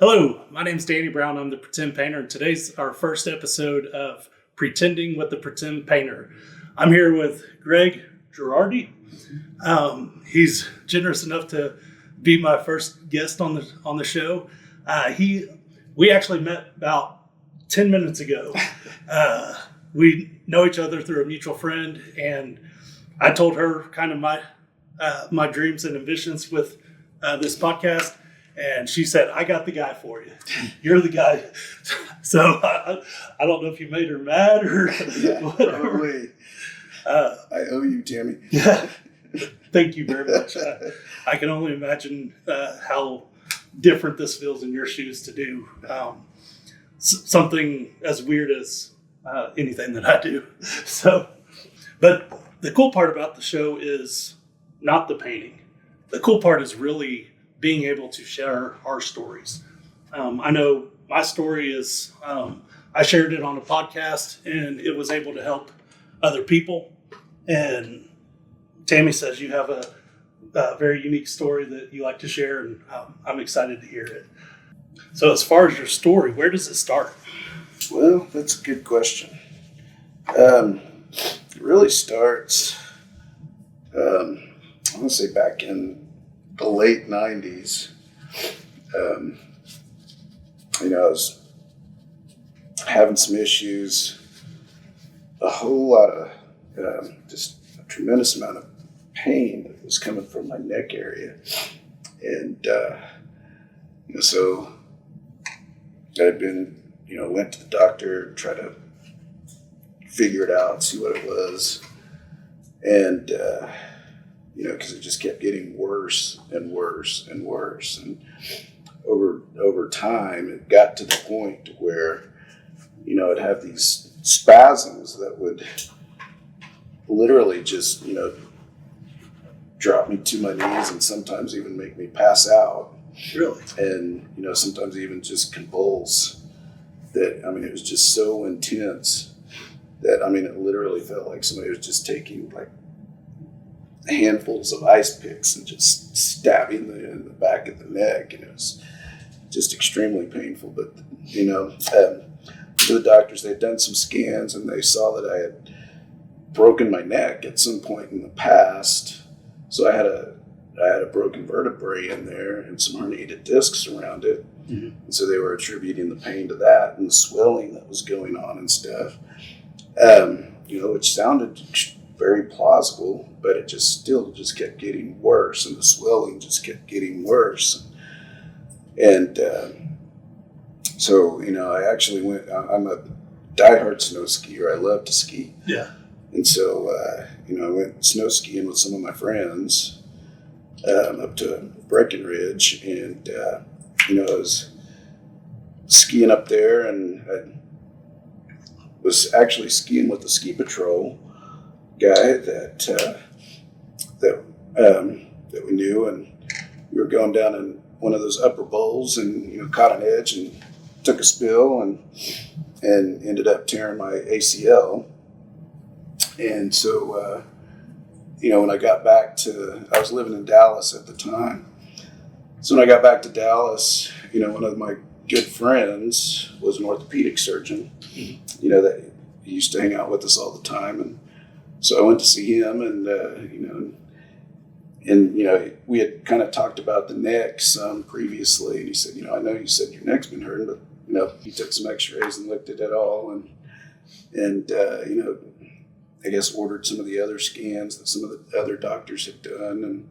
Hello, my name's Danny Brown. I'm the Pretend Painter, and today's our first episode of Pretending with the Pretend Painter. I'm here with Greg Gerardy. He's generous enough to be my first guest on the show. We actually met about 10 minutes ago. We know each other through a mutual friend, and I told her kind of my dreams and ambitions with this podcast. And she said, I got the guy for you. You're the guy. So I don't know if you made her mad or whatever. Probably. I owe you, Tammy. Yeah. Thank you very much. I can only imagine how different this feels in your shoes to do something as weird as anything that I do. But the cool part about the show is not the painting. The cool part is really being able to share our stories. I know my story is, I shared it on a podcast and it was able to help other people. And Tammy says you have a very unique story that you like to share, and I'm excited to hear it. So as far as your story, where does it start? Well, that's a good question. It really starts, I want to say back in the late 90s. I was having some issues, a whole lot of just a tremendous amount of pain that was coming from my neck area. And, so I had been, went to the doctor, tried to figure it out, see what it was. And, because it just kept getting worse and worse and worse. And over time, it got to the point where, I'd have these spasms that would literally just, drop me to my knees and sometimes even make me pass out. Really? And, sometimes even just convulse. That, it was just so intense that, it literally felt like somebody was just taking like handfuls of ice picks and just stabbing in the back of the neck. And it was just extremely painful. But, to the doctors, they'd done some scans and they saw that I had broken my neck at some point in the past. So I had a broken vertebrae in there and some herniated discs around it. Mm-hmm. And so they were attributing the pain to that and the swelling that was going on and stuff, which sounded very plausible, but it still kept getting worse, and the swelling just kept getting worse. And so I actually went. I'm a diehard snow skier. I love to ski. Yeah. And so I went snow skiing with some of my friends up to Breckenridge, and I was skiing up there, and I was actually skiing with the ski patrol guy that we knew, and we were going down in one of those upper bowls and caught an edge and took a spill and ended up tearing my ACL. And so when I got back I was living in Dallas at the time. So when I got back to Dallas, one of my good friends was an orthopedic surgeon, that he used to hang out with us all the time. And so I went to see him, and we had kind of talked about the neck some previously. And he said, I know you said your neck's been hurting, but, he took some x-rays and looked at it all. And I guess ordered some of the other scans that some of the other doctors had done,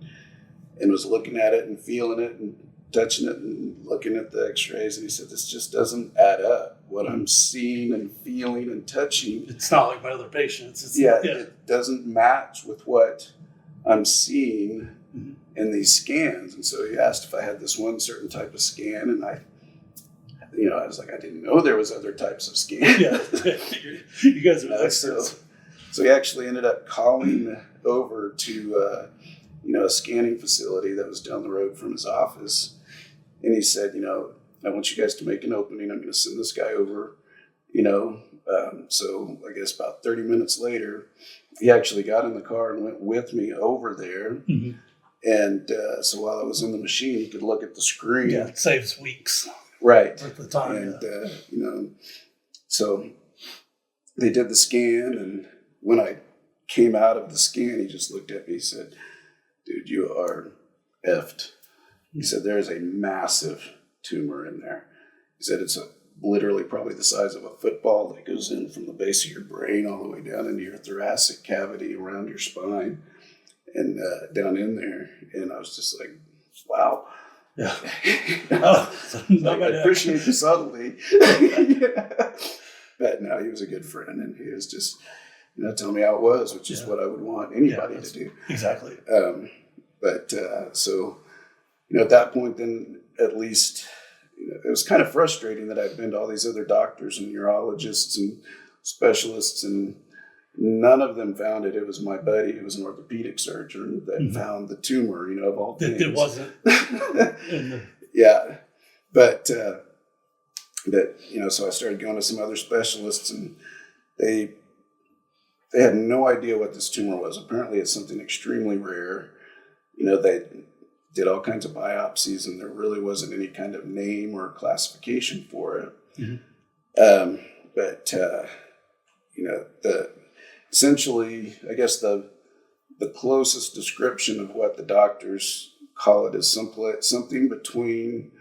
and was looking at it and feeling it and touching it and looking at the x-rays. And he said, this just doesn't add up. What I'm seeing and feeling and touching. It's not like my other patients. It doesn't match with what I'm seeing in these scans. And so he asked if I had this one certain type of scan, and I was like, I didn't know there was other types of scans. Yeah, you guys are experts. So he actually ended up calling over to, a scanning facility that was down the road from his office. And he said, I want you guys to make an opening. I'm going to send this guy over, So I guess about 30 minutes later, he actually got in the car and went with me over there. Mm-hmm. And so while I was in the machine, he could look at the screen. Yeah, it saves weeks. Right. at the time. And, so they did the scan, and when I came out of the scan, he just looked at me and said, "Dude, you are effed." He said, "There is a massive tumor in there." He said, "It's literally probably the size of a football that goes in from the base of your brain all the way down into your thoracic cavity around your spine and down in there." And I was just like, wow. Yeah. I appreciate the subtlety. Yeah. But no, he was a good friend, and he was just, telling me how it was, which is what I would want anybody to do. Exactly. So, at that point, then at least, it was kind of frustrating that I'd been to all these other doctors and neurologists and specialists, and none of them found it. It was my buddy, who was an orthopedic surgeon, that found the tumor, of all things. It wasn't. Yeah. But, so I started going to some other specialists, and they had no idea what this tumor was. Apparently it's something extremely rare. They did all kinds of biopsies, and there really wasn't any kind of name or classification for it. Essentially, I guess the closest description of what the doctors call it is something between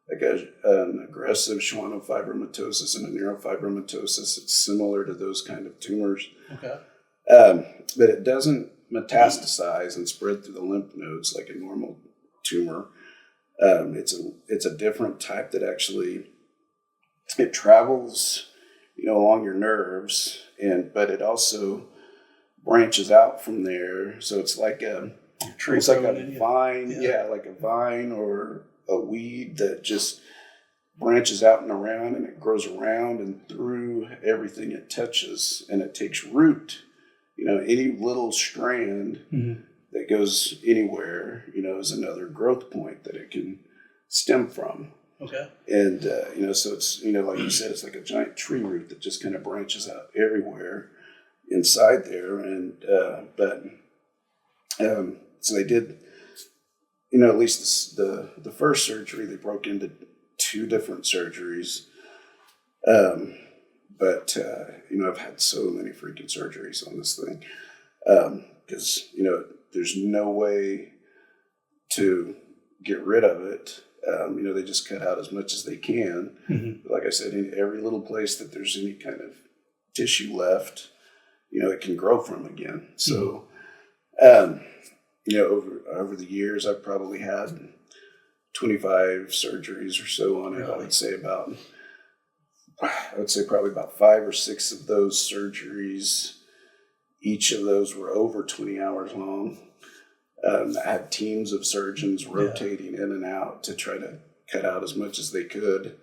an aggressive schwannofibromatosis and a neurofibromatosis. It's similar to those kind of tumors. Okay. But it doesn't metastasize and spread through the lymph nodes like a normal tumor. It's a different type that actually, it travels, along your nerves, but it also branches out from there. So it's like a vine, like a vine or a weed that just branches out and around, and it grows around and through everything it touches, and it takes root. Any little strand that goes anywhere, is another growth point that it can stem from. Okay. And, so it's, like you said, it's like a giant tree root that just kind of branches out everywhere inside there. And, so they did, at least the first surgery, they broke into 2 different surgeries. I've had so many freaking surgeries on this thing. Because, there's no way to get rid of it. They just cut out as much as they can. Like I said, in every little place that there's any kind of tissue left, it can grow from again. So, over the years, I've probably had 25 surgeries or so on it. I would say probably about 5 or 6 of those surgeries, each of those were over 20 hours long. I had teams of surgeons rotating in and out to try to cut out as much as they could.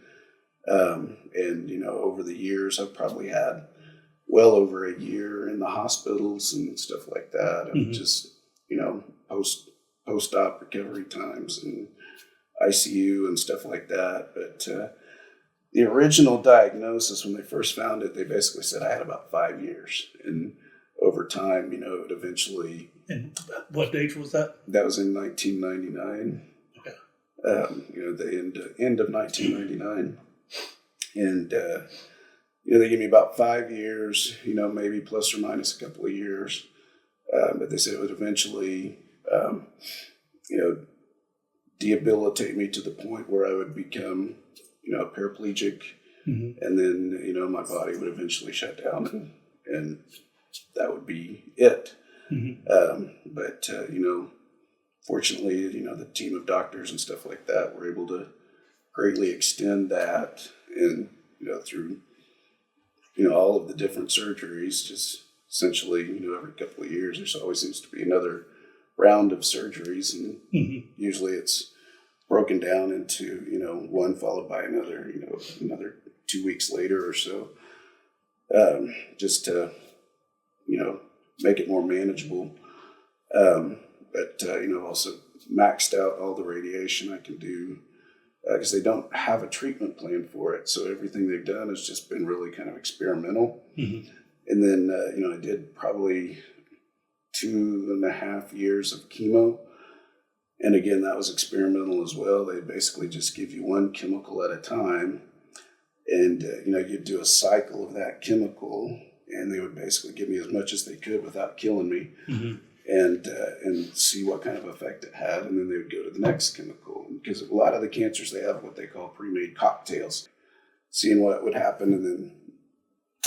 Over the years, I've probably had well over a year in the hospitals and stuff like that. And just, post-op recovery times and ICU and stuff like that. But the original diagnosis, when they first found it, they basically said I had about 5 years. And over time, it eventually... And what age was that? That was in 1999. Okay. The end of 1999. And, they gave me about 5 years, maybe plus or minus a couple of years. But they said it would eventually, debilitate me to the point where I would become, paraplegic. And then, my body would eventually shut down and that would be it. Fortunately, the team of doctors and stuff like that were able to greatly extend that, and through all of the different surgeries, just essentially every couple of years there always seems to be another round of surgeries, and usually it's broken down into one followed by another, another 2 weeks later or so, just to make it more manageable. I've also maxed out all the radiation I can do, because they don't have a treatment plan for it. So everything they've done has just been really kind of experimental. And then, I did probably 2.5 years of chemo. And again, that was experimental as well. They basically just give you one chemical at a time, and you'd do a cycle of that chemical, and they would basically give me as much as they could without killing me, and see what kind of effect it had, and then they would go to the next chemical. Because a lot of the cancers, they have what they call pre-made cocktails, seeing what would happen. And then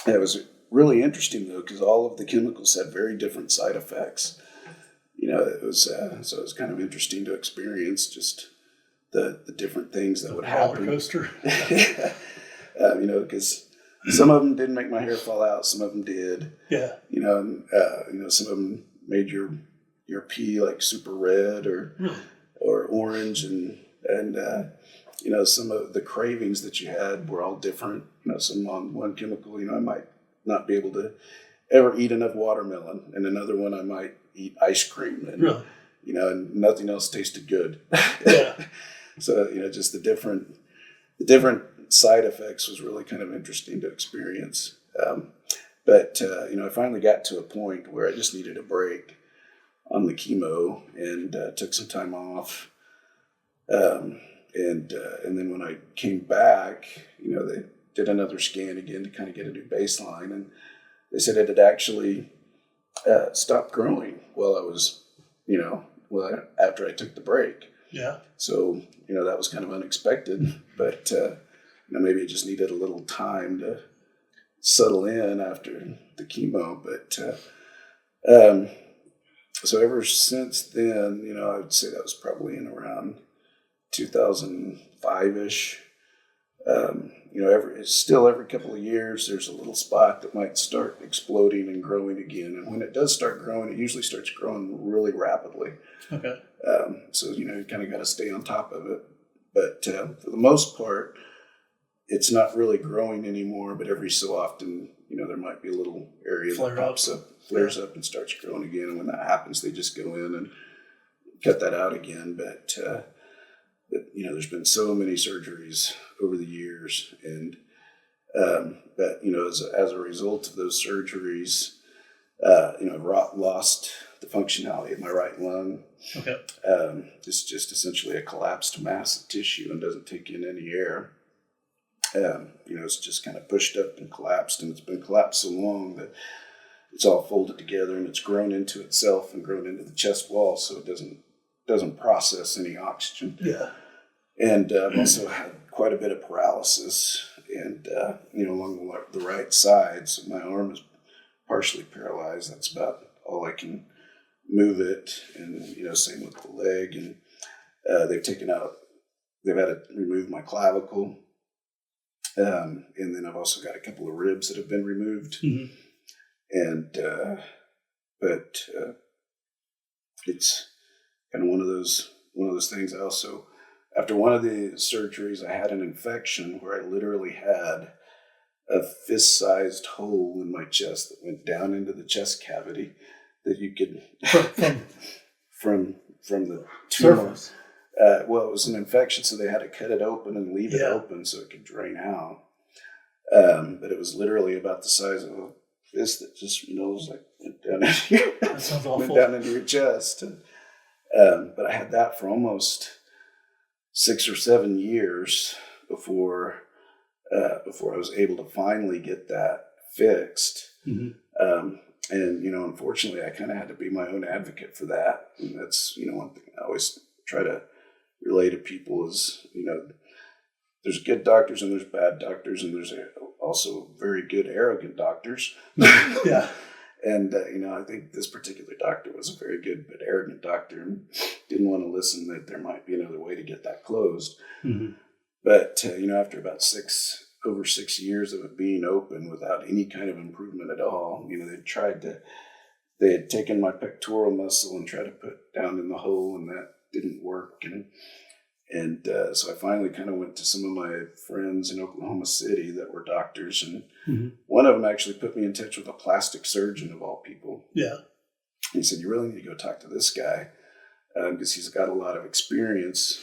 it was really interesting though, because all of the chemicals had very different side effects. It was so it was kind of interesting to experience just the different things that would happen. Roller coaster. Because some of them didn't make my hair fall out, some of them did. Yeah. And some of them made your pee like super red or orange, and some of the cravings that you had were all different. Some on one chemical, I might not be able to ever eat enough watermelon, and another one I might eat ice cream, and and nothing else tasted good. Yeah. So just the different side effects was really kind of interesting to experience. But I finally got to a point where I just needed a break on the chemo, and took some time off. And then when I came back, they did another scan again to kind of get a new baseline, and they said it had actually stopped growing while I was, after I took the break. Yeah. So, that was kind of unexpected, but, maybe it just needed a little time to settle in after the chemo. But, so ever since then, I would say that was probably in around 2005-ish. Every couple of years, there's a little spot that might start exploding and growing again. And when it does start growing, it usually starts growing really rapidly. Okay. So, you kind of got to stay on top of it. But for the most part, it's not really growing anymore. But every so often, there might be a little area that pops up, flares up, and starts growing again. And when that happens, they just go in and cut that out again. But there's been so many surgeries over the years, and as a result of those surgeries, I've lost the functionality of my right lung. Okay. It's just essentially a collapsed mass of tissue and doesn't take in any air. It's just kind of pushed up and collapsed, and it's been collapsed so long that it's all folded together, and it's grown into itself and grown into the chest wall, so it doesn't process any oxygen. Yeah. And I've also had quite a bit of paralysis, and along the right side, so my arm is partially paralyzed. That's about all I can move it, and same with the leg. And they've had to remove my clavicle, and then I've also got a couple of ribs that have been removed. Mm-hmm. And but it's kind of one of those things. I also, after one of the surgeries, I had an infection where I literally had a fist-sized hole in my chest that went down into the chest cavity that you could from the surface. Well, it was an infection, so they had to cut it open and leave it open so it could drain out. But it was literally about the size of a fist that just was like went down into your, that sounds awful. went down into your chest. And, but I had that for almost 6 or 7 years before I was able to finally get that fixed. Mm-hmm. And unfortunately, I kind of had to be my own advocate for that. And that's one thing I always try to relay to people is there's good doctors and there's bad doctors, and there's also very good arrogant doctors. Yeah. And I think this particular doctor was a very good but arrogant doctor, and didn't want to listen that there might be another way to get that closed. Mm-hmm. But after about over 6 years of it being open without any kind of improvement at all, they had taken my pectoral muscle and tried to put down in the hole, and that didn't work. And so I finally kind of went to some of my friends in Oklahoma City that were doctors, and mm-hmm. one of them actually put me in touch with a plastic surgeon of all people. Yeah. He said, "You really need to go talk to this guy because he's got a lot of experience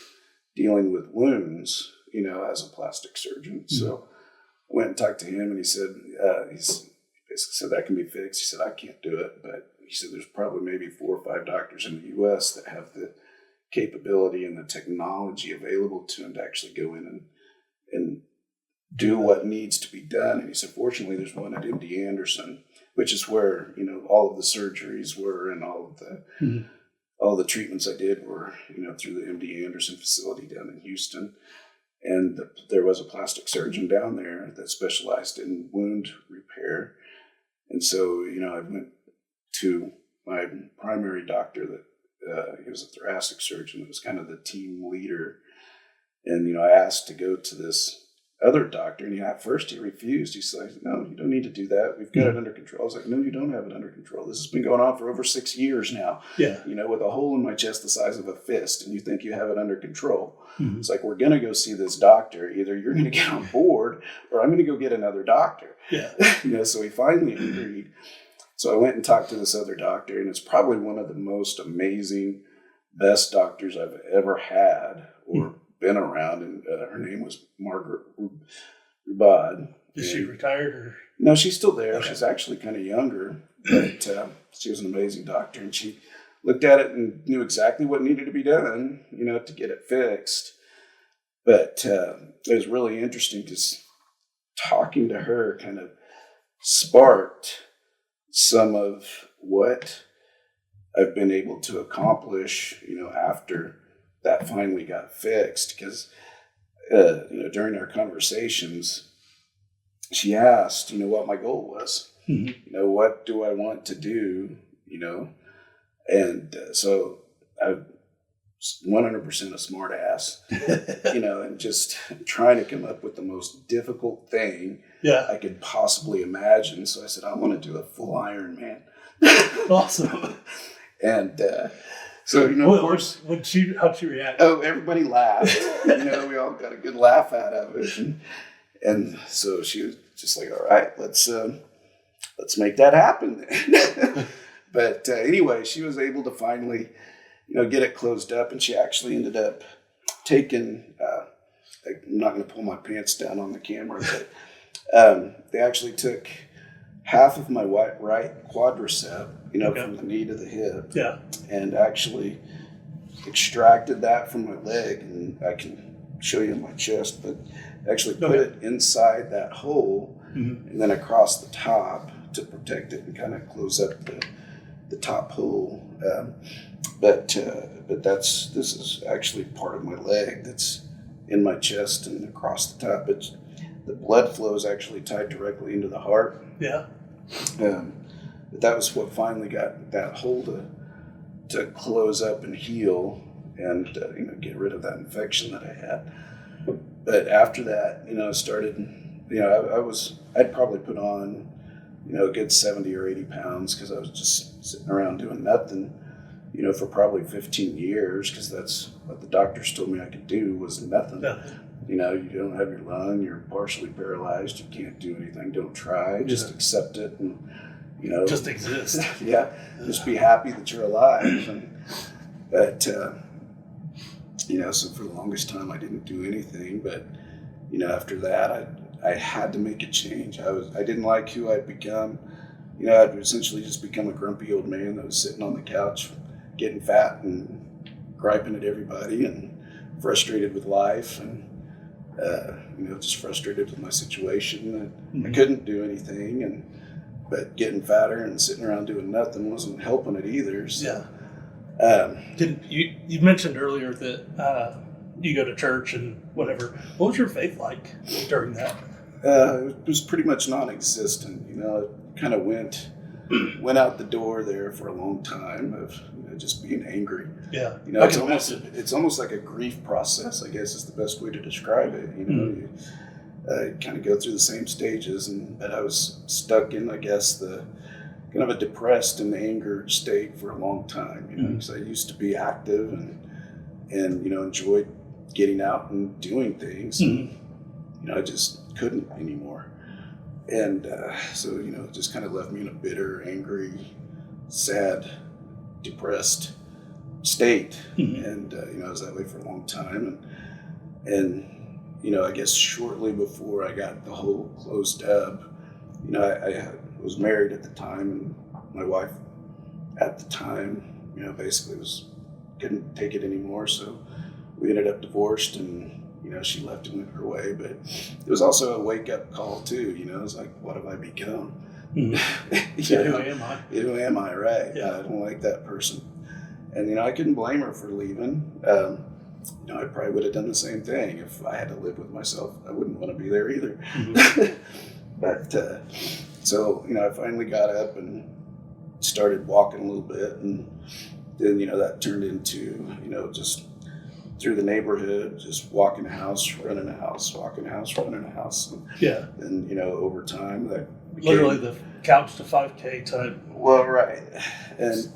dealing with wounds, as a plastic surgeon." Mm-hmm. So I went and talked to him, and he said, he basically said that can be fixed. He said, "I can't do it," but he said there's probably maybe 4 or 5 doctors in the U.S. that have the capability and the technology available to him to actually go in and do what needs to be done. And he said, fortunately, there's one at MD Anderson, which is where, all of the surgeries were and all the treatments I did were, through the MD Anderson facility down in Houston. And there was a plastic surgeon down there that specialized in wound repair. And so, I went to my primary doctor that he was a thoracic surgeon that was kind of the team leader. And, I asked to go to this other doctor, and at first he refused. He said, no, you don't need to do that. We've got it under control. I was like, no, you don't have it under control. This has been going on for over 6 years now. Yeah. With a hole in my chest the size of a fist, and you think you have it under control. Mm-hmm. It's like, we're going to go see this doctor. Either you're going to get on board or I'm going to go get another doctor. Yeah. So he finally agreed. So I went and talked to this other doctor, and it's probably one of the most amazing, best doctors I've ever had or been around. And her name was Margaret Rubad. Is she retired or? No, she's still there. Okay. She's actually kind of younger, but she was an amazing doctor, and she looked at it and knew exactly what needed to be done, to get it fixed. But it was really interesting, just talking to her kind of sparked some of what I've been able to accomplish, after that finally got fixed. Because, during our conversations, she asked, what my goal was. Mm-hmm. What do I want to do, And so I'm 100% a smart ass, and just trying to come up with the most difficult thing I could possibly imagine. So I said, I want to do a full Ironman. Awesome. And so, of course. How'd she react? Oh, everybody laughed. We all got a good laugh out of it. And so she was just like, all right, let's make that happen then. But anyway, she was able to finally, get it closed up. And she actually ended up taking, I'm not going to pull my pants down on the camera, but they actually took half of my right quadricep, from the knee to the hip. Yeah. And actually extracted that from my leg. And I can show you my chest, but actually put it inside that hole and then across the top to protect it and kind of close up the top hole. But this is actually part of my leg that's in my chest and across the top. The blood flow is actually tied directly into the heart. Yeah. But that was what finally got that hole to close up and heal and get rid of that infection that I had. But after that, I started, I'd probably put on, a good 70 or 80 pounds because I was just sitting around doing nothing, for probably 15 years, because that's what the doctors told me I could do was nothing. You don't have your lung, you're partially paralyzed, you can't do anything, don't try, just accept it and, just exist. Just be happy that you're alive. But so for the longest time I didn't do anything, but, after that I had to make a change. I didn't like who I'd become. I'd essentially just become a grumpy old man that was sitting on the couch, getting fat and griping at everybody and frustrated with life and, just frustrated with my situation. I couldn't do anything, but getting fatter and sitting around doing nothing wasn't helping it either. So, you mentioned earlier that you go to church and whatever. What was your faith like during that? It was pretty much non-existent. It kind of went out the door there for a long time of just being angry. Yeah, it's almost like a grief process, I guess is the best way to describe it. You kind of go through the same stages, but I was stuck in, I guess, the kind of a depressed and angered state for a long time. Because I used to be active and enjoyed getting out and doing things. And, I just couldn't anymore. And so, it just kind of left me in a bitter, angry, sad, depressed state. And, I was that way for a long time. And I guess shortly before I got the hole closed up, I was married at the time, and my wife at the time, basically was couldn't take it anymore. So we ended up divorced, and she left and went her way. But it was also a wake up call too. It was like, what have I become? Mm-hmm. Who am I? Who am I? Right? Yeah. I don't like that person. And I couldn't blame her for leaving. I probably would have done the same thing if I had to live with myself. I wouldn't want to be there either. Mm-hmm. But so I finally got up and started walking a little bit, and then that turned into just through the neighborhood, just walking a house, running a house, walking a house, running a house. And over time that became, literally the couch to 5K type. Well, right. And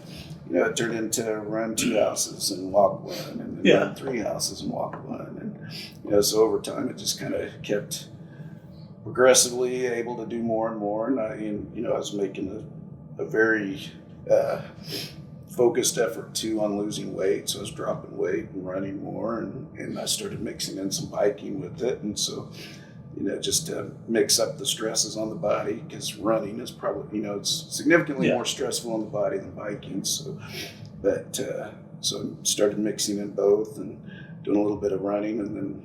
it turned into run 2 houses and walk 1, and then run 3 houses and walk 1. And so over time it just kind of kept progressively able to do more and more. And I was making a very focused effort too on losing weight. So I was dropping weight and running more, and I started mixing in some biking with it. And so, just to mix up the stresses on the body, because running is probably, it's significantly more stressful on the body than biking. So, but, so I started mixing in both and doing a little bit of running, and then,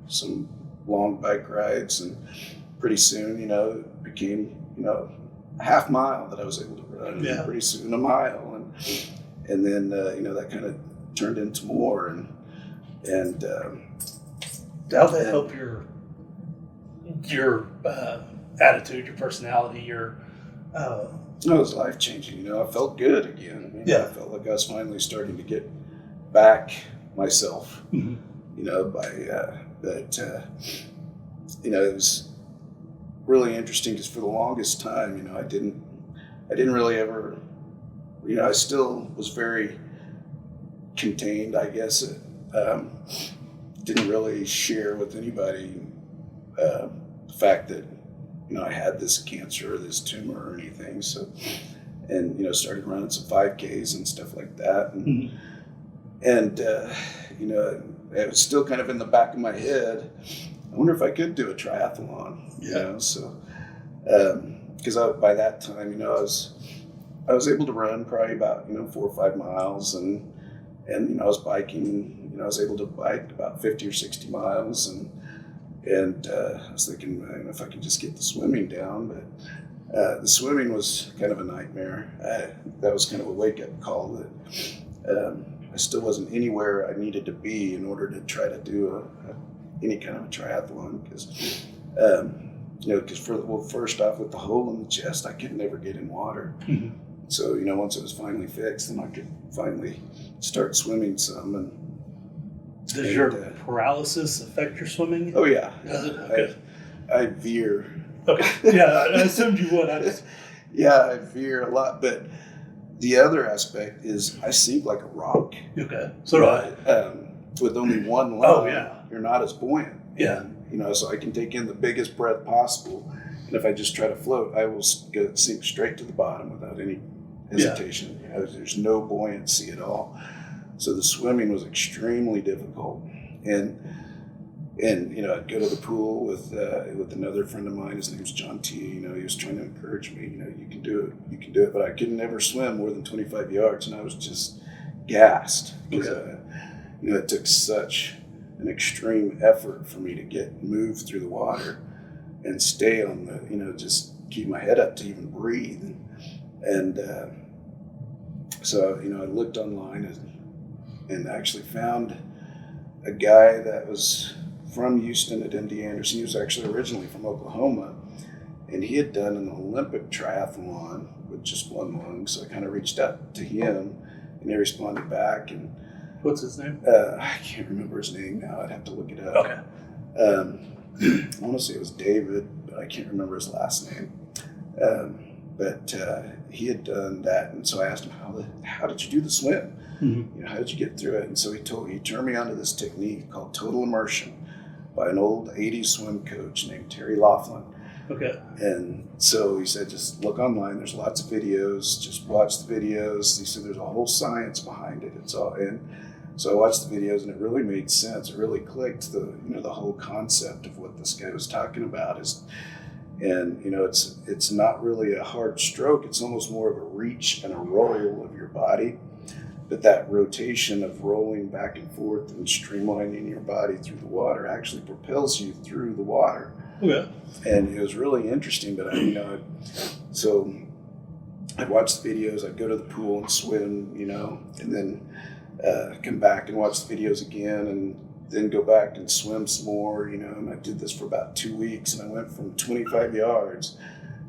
some long bike rides. And pretty soon, it became, a half mile that I was able to run. And pretty soon a mile. And then, that kind of turned into more. And how'd that help your attitude, your personality, your it was life changing. I felt good again. I felt like I was finally starting to get back myself. Mm-hmm. It was really interesting because for the longest time, I didn't really ever, I still was very contained, I guess. Didn't really share with anybody the fact that I had this cancer or this tumor or anything. So, and started running some 5Ks and stuff like that, and it was still kind of in the back of my head. I wonder if I could do a triathlon. So because by that time, I was able to run probably about 4 or 5 miles, and I was biking. I was able to bike about 50 or 60 miles, and I was thinking, if I could just get the swimming down. But the swimming was kind of a nightmare. That was kind of a wake-up call that I still wasn't anywhere I needed to be in order to try to do any kind of a triathlon. Because first off, with the hole in the chest, I could never get in water. Mm-hmm. So once it was finally fixed, then I could finally start swimming some. Does your paralysis affect your swimming? Oh yeah. Does it? Okay. I veer. Okay. Yeah, I assumed you would. I veer a lot, but the other aspect is I sink like a rock. Okay. So do I. With only one lung, you're not as buoyant. Yeah. And, so I can take in the biggest breath possible, and if I just try to float, I will sink straight to the bottom without any hesitation. There's no buoyancy at all. So the swimming was extremely difficult, and I'd go to the pool with another friend of mine. His name was John T. He was trying to encourage me. You can do it, but I could never swim more than 25 yards, and I was just gassed because it took such an extreme effort for me to move through the water and stay on the just keep my head up to even breathe, and so I looked online and actually found a guy that was from Houston at MD Anderson. He was actually originally from Oklahoma, and he had done an Olympic triathlon with just one lung. So I kind of reached out to him, and he responded back. And what's his name? I can't remember his name now. I'd have to look it up. Okay. I want to say it was David, but I can't remember his last name. But he had done that, and so I asked him, how did you do the swim? Mm-hmm. How did you get through it? And so he turned me onto this technique called total immersion by an old 80s swim coach named Terry Laughlin. Okay. And so he said, just look online. There's lots of videos. Just watch the videos. He said, there's a whole science behind it. It's all in. So I watched the videos, and it really made sense. It really clicked. The whole concept of what this guy was talking about is. And it's not really a hard stroke. It's almost more of a reach and a roll of your body. but that rotation of rolling back and forth and streamlining your body through the water actually propels you through the water. Yeah. And it was really interesting. But so I'd watch the videos. I'd go to the pool and swim, and then come back and watch the videos again, and then go back and swim some more, and I did this for about 2 weeks, and I went from 25 yards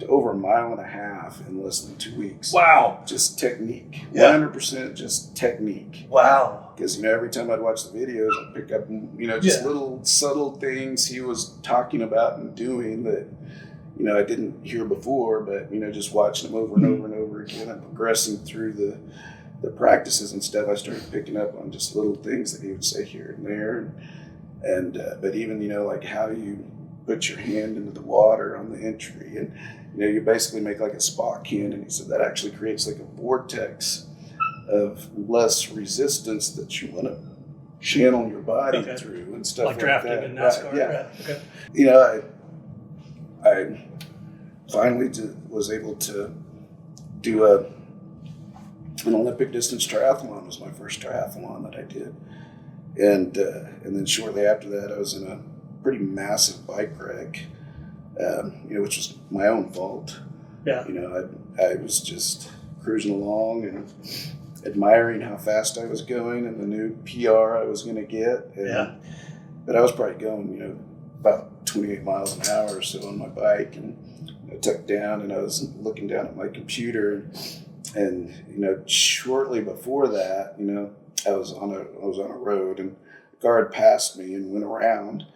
to over 1.5 miles in less than 2 weeks. Wow. Just technique. Yeah. 100% just technique. Wow. Because, every time I'd watch the videos, I'd pick up, just little subtle things he was talking about and doing that, I didn't hear before, but, just watching him over and over and over again and progressing through the practices and stuff, I started picking up on just little things that he would say here and there. And but even, like how you put your hand into the water on the entry, and, you basically make like a Spock hand. And he said that actually creates like a vortex of less resistance that you want to channel your body through and stuff like drafting that. in NASCAR. Right, yeah. Okay. I finally was able to do an Olympic distance triathlon. Was my first triathlon that I did, and then shortly after that, I was in a pretty massive bike wreck, which was my own fault. Yeah. I was just cruising along and admiring how fast I was going and the new PR I was going to get. But I was probably going, about 28 miles an hour or so on my bike, and I tucked down, and I was looking down at my computer, and shortly before that, I was on a road, and a guard passed me and went around,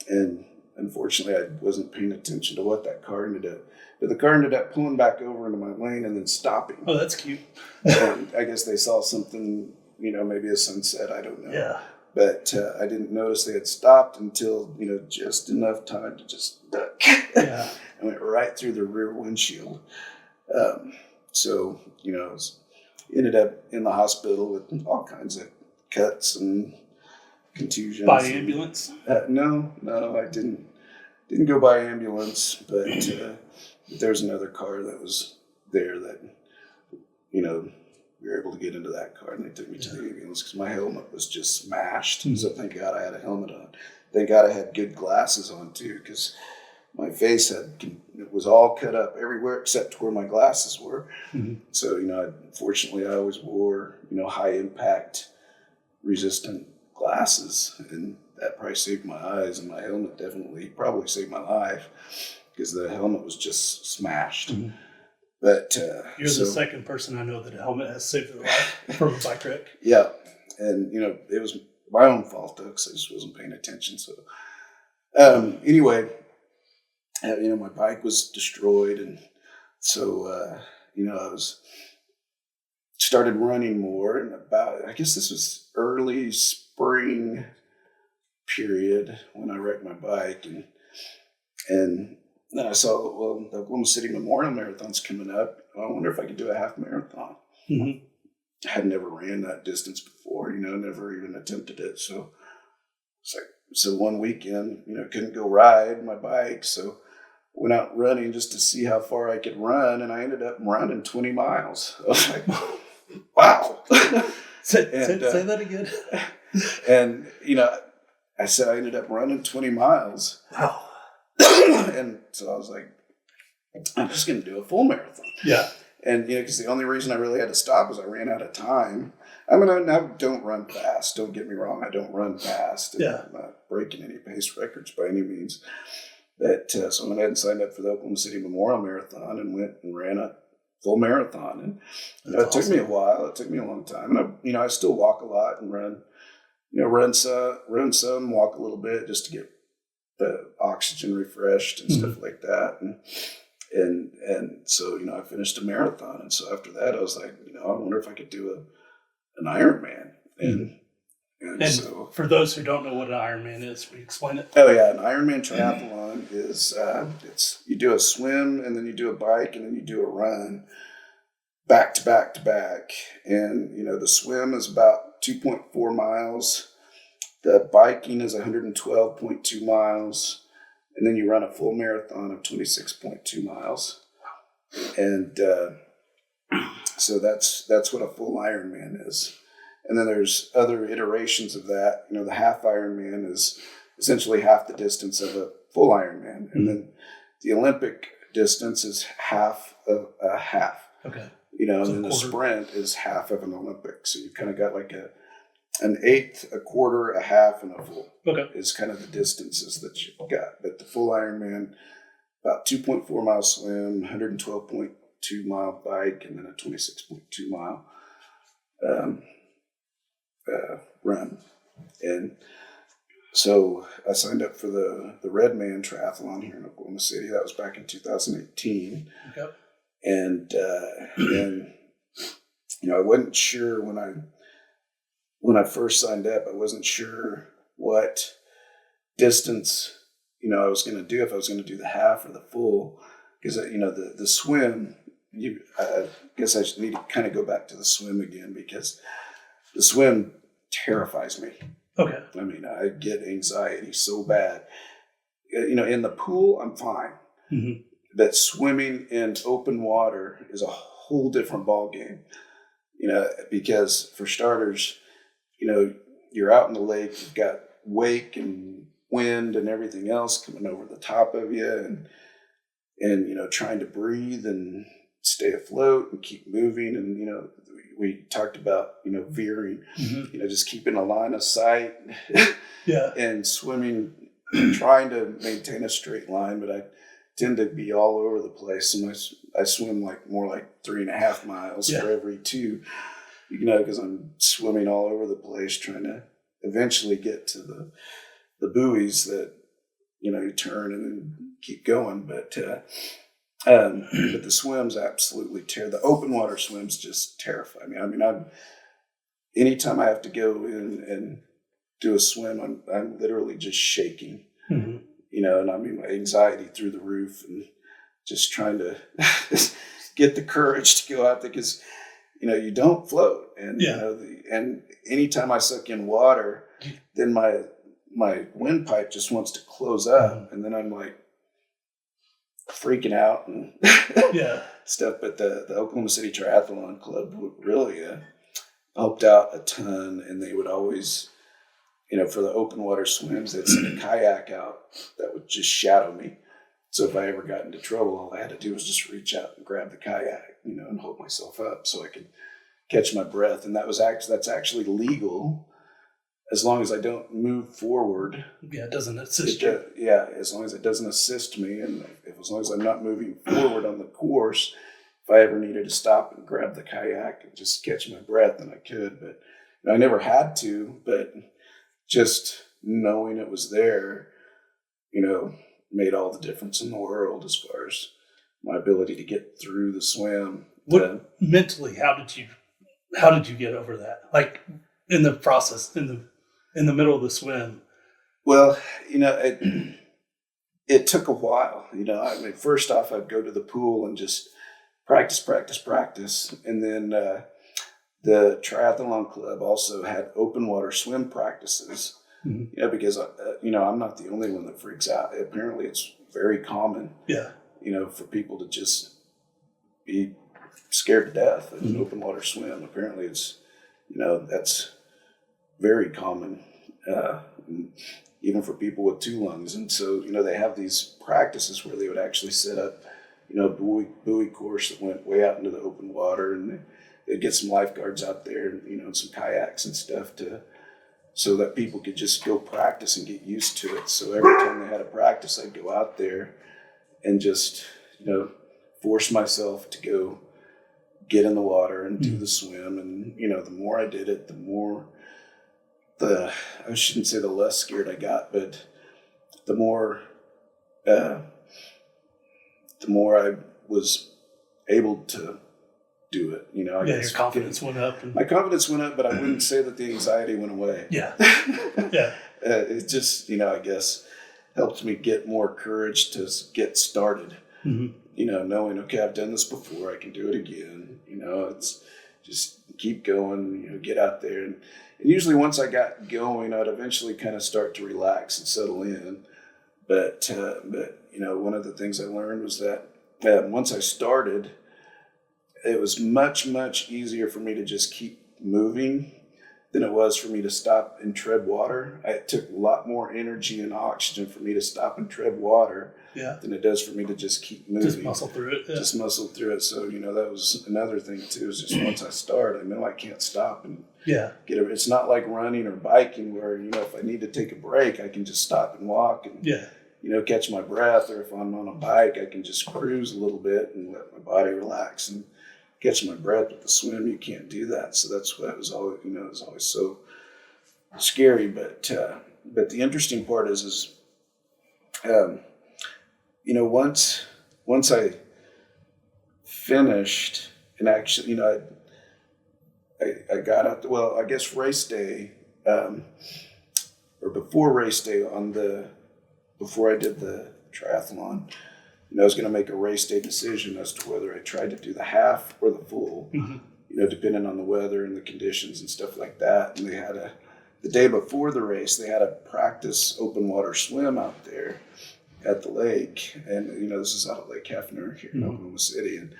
and unfortunately I wasn't paying attention to what that car ended up. But the car ended up pulling back over into my lane and then stopping. Oh, that's cute. And I guess they saw something, maybe a sunset, I don't know. Yeah. But I didn't notice they had stopped until, just enough time to just duck. Yeah. I went right through the rear windshield. So, I ended up in the hospital with all kinds of cuts and contusions. By ambulance? No, I didn't go by ambulance, but there was another car that was there that, we were able to get into that car, and they took me to the ambulance because my helmet was just smashed. Mm-hmm. So thank God I had a helmet on. Thank God I had good glasses on too, because my face it was all cut up everywhere except where my glasses were. Mm-hmm. So, fortunately I always wore, high impact resistant glasses, and that probably saved my eyes, and my helmet probably saved my life because the helmet was just smashed. Mm-hmm. But you're the second person I know that a helmet has saved their life from a bike wreck. Yeah. And, it was my own fault though, because I just wasn't paying attention. So anyway, my bike was destroyed, and so I started running more, and I guess this was early spring period when I wrecked my bike, and then I saw, the Oklahoma City Memorial Marathon's coming up. I wonder if I could do a half marathon. Mm-hmm. I had never ran that distance before, never even attempted it. So it's like, so one weekend, couldn't go ride my bike, so went out running just to see how far I could run, and I ended up running 20 miles. I was like, wow. Say that again. And, I said I ended up running 20 miles. Wow. And so I was like, I'm just going to do a full marathon. Yeah. And, because the only reason I really had to stop was I ran out of time. I don't run fast. Don't get me wrong. I don't run fast. Yeah. I'm not breaking any pace records by any means. But so I went ahead and signed up for the Oklahoma City Memorial Marathon and went and ran a full marathon. And it took me a while. It took me a long time. And I still walk a lot and run some, walk a little bit just to get the oxygen refreshed and stuff like that. And so, I finished a marathon. And so after that, I was like, I wonder if I could do an Ironman. And so, for those who don't know what an Ironman is, will you explain it? Oh yeah, an Ironman triathlon is you do a swim, and then you do a bike, and then you do a run, back to back to back. And the swim is about 2.4 miles. The biking is 112.2 miles, and then you run a full marathon of 26.2 miles. And So that's what a full Ironman is. And then there's other iterations of that. The half Ironman is essentially half the distance of a full Ironman. And then the Olympic distance is half of a half. Okay. And then the sprint is half of an Olympic. So you kind of got like an eighth, a quarter, a half, and a full. Okay. Is kind of the distances that you've got. But the full Ironman, about 2.4 mile swim, 112.2 mile bike, and then a 26.2 mile run. And so I signed up for the Red Man Triathlon here in Oklahoma City. That was back in 2018. Okay. And I wasn't sure when I first signed up. I wasn't sure what distance I was going to do, if I was going to do the half or the full, because the swim. I guess I just need to kind of go back to the swim again, because the swim terrifies me. Okay. I mean, I get anxiety so bad. In the pool, I'm fine. Mm-hmm. But swimming in open water is a whole different ball game. Because for starters, you're out in the lake, you've got wake and wind and everything else coming over the top of you, and trying to breathe and stay afloat and keep moving. And we talked about veering, mm-hmm. Just keeping a line of sight. Yeah. And swimming, trying to maintain a straight line, but I tend to be all over the place, and I swim more like 3.5 miles for every 2, because I'm swimming all over the place, trying to eventually get to the buoys that you turn and then keep going. But the swims absolutely the open water swims just terrify me. I mean, anytime I have to go in and do a swim, I'm literally just shaking. Mm-hmm. And I mean, my anxiety through the roof, and just trying to get the courage to go out there, because you don't float, and and anytime I suck in water, then my windpipe just wants to close up, and then I'm like freaking out and stuff. But the Oklahoma City Triathlon Club really helped out a ton, and they would always, for the open water swims, they'd send a kayak out that would just shadow me. So if I ever got into trouble, all I had to do was just reach out and grab the kayak, and hold myself up so I could catch my breath. And that's actually legal, as long as I don't move forward. Yeah, it doesn't assist you. As long as it doesn't assist me, and as long as I'm not moving forward on the course, if I ever needed to stop and grab the kayak and just catch my breath, then I could. But I never had to, but just knowing it was there, made all the difference in the world as far as my ability to get through the swim. Mentally, how did you get over that? Like in the process, in the middle of the swim? Well, it took a while. I mean, first off, I'd go to the pool and just practice. And then the triathlon club also had open water swim practices. Mm-hmm. Because I'm not the only one that freaks out. Apparently, it's very common. Yeah. For people to just be scared to death in an open water swim. Apparently, it's that's very common, even for people with 2 lungs. And so they have these practices where they would actually set up buoy course that went way out into the open water, and they'd get some lifeguards out there, and some kayaks and stuff so that people could just go practice and get used to it. So every time they had a practice, I'd go out there and just, force myself to go get in the water and do the swim. And, the more I did it, the more I shouldn't say the less scared I got, but the more I was able to do it. I guess your confidence went up. My confidence went up, but I wouldn't say that the anxiety went away. Yeah. It just, I guess, helped me get more courage to get started. Mm-hmm. Knowing, okay, I've done this before, I can do it again. It's just keep going, get out there. And usually once I got going, I'd eventually kind of start to relax and settle in. But one of the things I learned was that once I started, it was much, much easier for me to just keep moving than it was for me to stop and tread water. It took a lot more energy and oxygen for me to stop and tread water than it does for me to just keep moving. Just muscle through it. Yeah. Just muscle through it. So, that was another thing too, is just once I start, I know I can't stop and get it. It's not like running or biking where, if I need to take a break, I can just stop and walk and, catch my breath. Or if I'm on a bike, I can just cruise a little bit and let my body relax and catch my breath. With the swim, you can't do that. So that's what it was always, it was always so scary. But the interesting part is once I finished and actually, I got out. I guess race day, or before race day before I did the triathlon, I was going to make a race day decision as to whether I tried to do the half or the full, depending on the weather and the conditions and stuff like that. And they had the day before the race, they had a practice open water swim out there at the lake. And, this is out at Lake Hefner here in Oklahoma City. And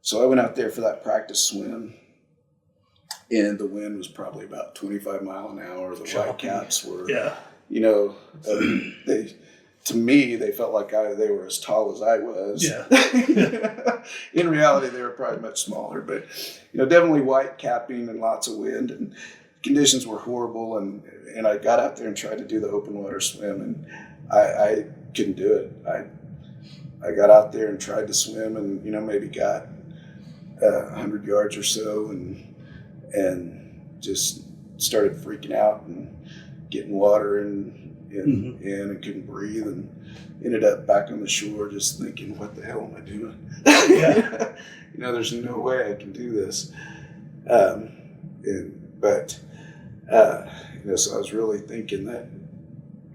so I went out there for that practice swim. And the wind was probably about 25 mile an hour. The white caps were, to me, they felt like they were as tall as I was. Yeah. In reality, they were probably much smaller, but definitely white capping and lots of wind, and conditions were horrible. And I got out there and tried to do the open water swim, and I couldn't do it. I got out there and tried to swim, and maybe got 100 yards or so, and just started freaking out and getting water in and couldn't breathe, and ended up back on the shore just thinking, what the hell am I doing? There's no way I can do this. So I was really thinking that,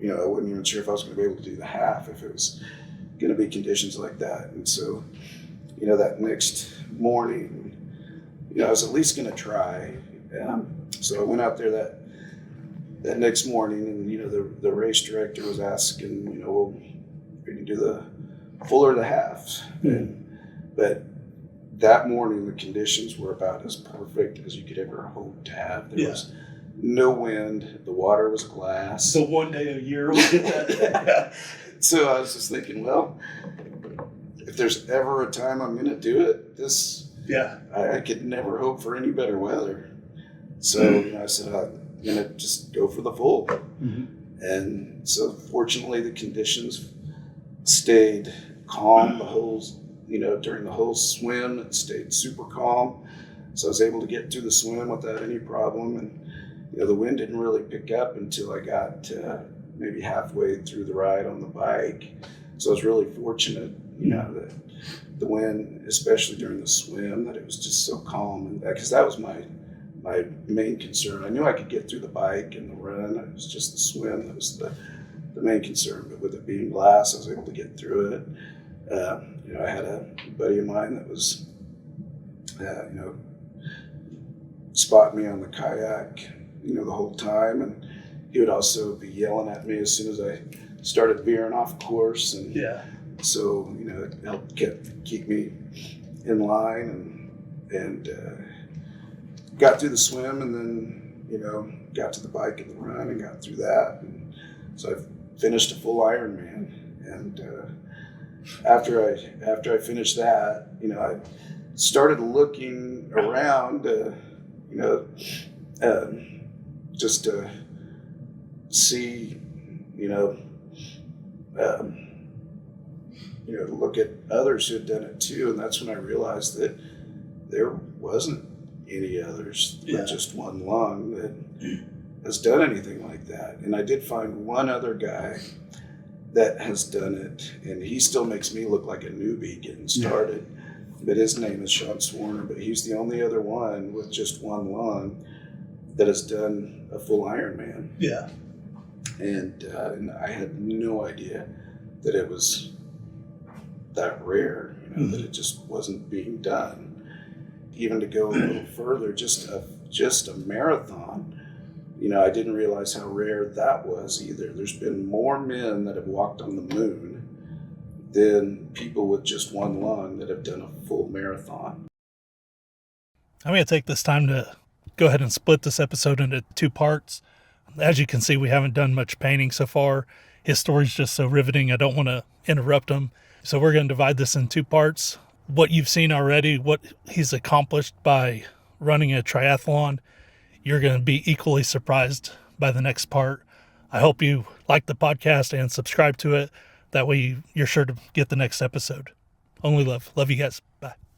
I wasn't even sure if I was going to be able to do the half if it was going to be conditions like that. And so, that next morning, I was at least going to try. So I went out there that next morning, and the race director was asking, well, are you do the full or the half? But that morning the conditions were about as perfect as you could ever hope to have. There was no wind, the water was glass. So one day a year we'll get that. So I was just thinking, well, if there's ever a time I'm going to do it, I could never hope for any better weather. So I said, I'm going to just go for the full. And so fortunately the conditions stayed calm during the whole swim. It stayed super calm. So I was able to get through the swim without any problem. And, the wind didn't really pick up until I got maybe halfway through the ride on the bike. So I was really fortunate, that the wind, especially during the swim, that it was just so calm. And because that was my main concern. I knew I could get through the bike and the run. It was just the swim that was the main concern. But with it being glass, I was able to get through it. I had a buddy of mine that was, spot me on the kayak, the whole time. And he would also be yelling at me as soon as I started veering off course. And so, it helped keep me in line and got through the swim, and then, got to the bike and the run and got through that. And so I finished a full Ironman. And after I finished that, I started looking around, just to see, look at others who had done it too. And that's when I realized that there wasn't any others with just one lung that has done anything like that. And I did find one other guy that has done it, and he still makes me look like a newbie getting started. But his name is Sean Swarner, but he's the only other one with just one lung that has done a full Ironman. And I had no idea that it was that rare, that it just wasn't being done. Even to go a little further, just a marathon, I didn't realize how rare that was either. There's been more men that have walked on the moon than people with just one lung that have done a full marathon. I'm going to take this time to go ahead and split this episode into 2 parts. As you can see, we haven't done much painting so far. His story's just so riveting, I don't want to interrupt him. So we're going to divide this in 2 parts. What you've seen already, what he's accomplished by running a triathlon, you're going to be equally surprised by the next part. I hope you like the podcast and subscribe to it. That way you're sure to get the next episode. Only love. Love you guys. Bye.